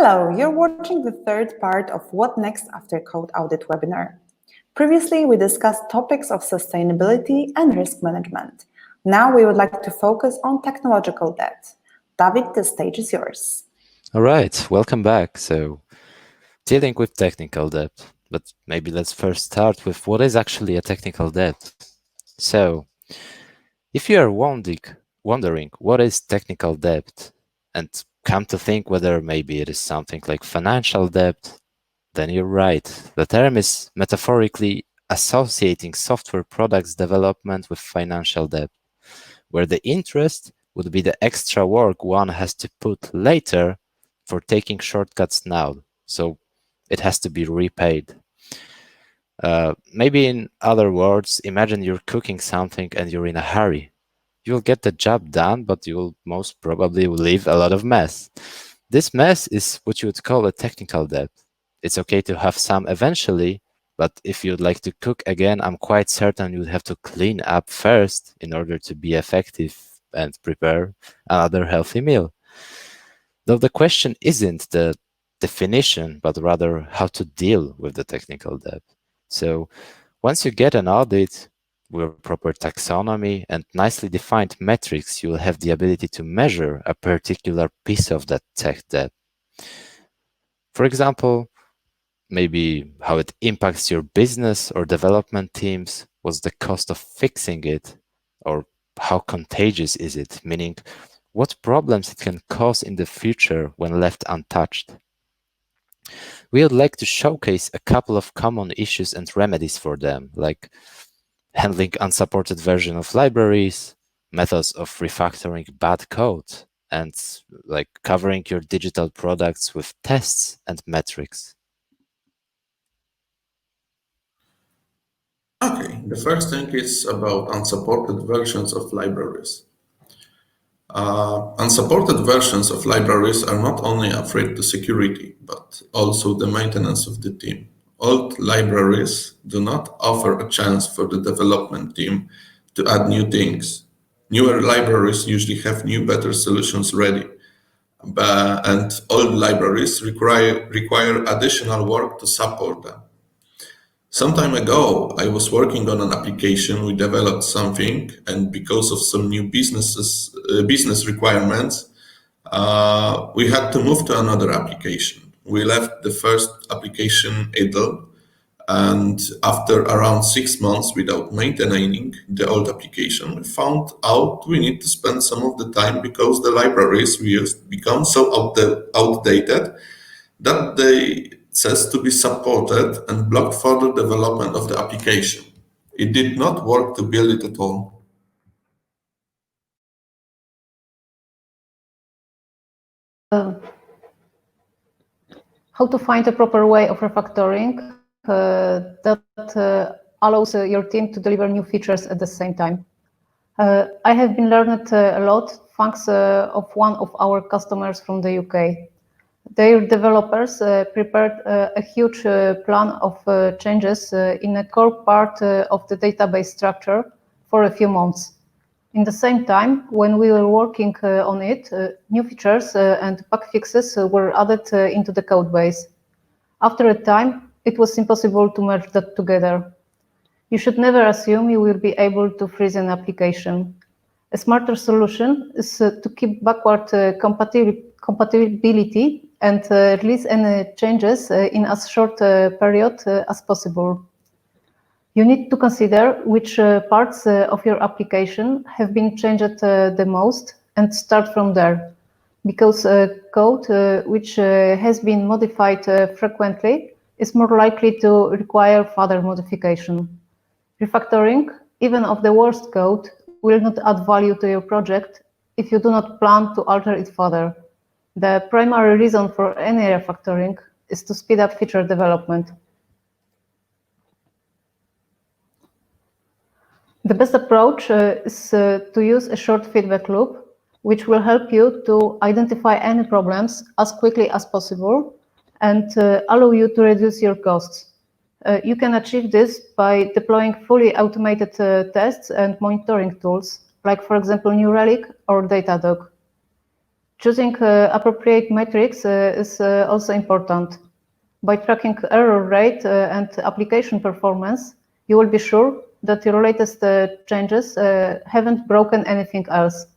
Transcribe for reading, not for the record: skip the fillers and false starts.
Hello, you're watching the third part of What Next After Code Audit webinar. Previously, we discussed topics of sustainability and risk management. Now we would like to focus on technological debt. David, the stage is yours. All right, welcome back. So, dealing with technical debt, but maybe let's first start with what is actually a technical debt. So, if you are wondering what is technical debt and come to think whether maybe it is something like financial debt, then you're right. The term is metaphorically associating software products development with financial debt, where the interest would be the extra work one has to put later for taking shortcuts now. So it has to be repaid. Maybe in other words, imagine you're cooking something and you're in a hurry. You'll get the job done, but you'll most probably leave a lot of mess. This mess is what you would call a technical debt. It's okay to have some eventually, but if you'd like to cook again, I'm quite certain you'd have to clean up first in order to be effective and prepare another healthy meal. Though the question isn't the definition, but rather how to deal with the technical debt. So once you get an audit with proper taxonomy and nicely defined metrics, you'll have the ability to measure a particular piece of that tech debt. For example, maybe how it impacts your business or development teams, what's the cost of fixing it, or how contagious is it, meaning what problems it can cause in the future when left untouched. We would like to showcase a couple of common issues and remedies for them, like handling unsupported version of libraries, methods of refactoring bad code, and like covering your digital products with tests and metrics. Okay, the first thing is about unsupported versions of libraries. Unsupported versions of libraries are not only a threat to security, but also the maintenance of the team. Old libraries do not offer a chance for the development team to add new things. Newer libraries usually have new, better solutions ready, and old libraries require additional work to support them. Some time ago, I was working on an application. We developed something, and because of some new business requirements, we had to move to another application. We left the first application idle, and after around 6 months without maintaining the old application, we found out we need to spend some of the time because the libraries we used become so outdated that they says to be supported and block further development of the application. It did not work to build it at all. How to find a proper way of refactoring that allows your team to deliver new features at the same time. I have been learned a lot thanks of one of our customers from the UK. Their developers prepared a huge plan of changes in a core part of the database structure for a few months. In the same time, when we were working on it, new features and bug fixes were added into the code base. After a time, it was impossible to merge that together. You should never assume you will be able to freeze an application. A smarter solution is to keep backward compatibility and release any changes in as short a period as possible. You need to consider which parts of your application have been changed the most and start from there, because code which has been modified frequently is more likely to require further modification. Refactoring, even of the worst code, will not add value to your project if you do not plan to alter it further. The primary reason for any refactoring is to speed up feature development. The best approach is to use a short feedback loop, which will help you to identify any problems as quickly as possible and allow you to reduce your costs. You can achieve this by deploying fully automated tests and monitoring tools, like, for example, New Relic or Datadog. Choosing appropriate metrics is also important. By tracking error rate and application performance, you will be sure that your latest changes haven't broken anything else.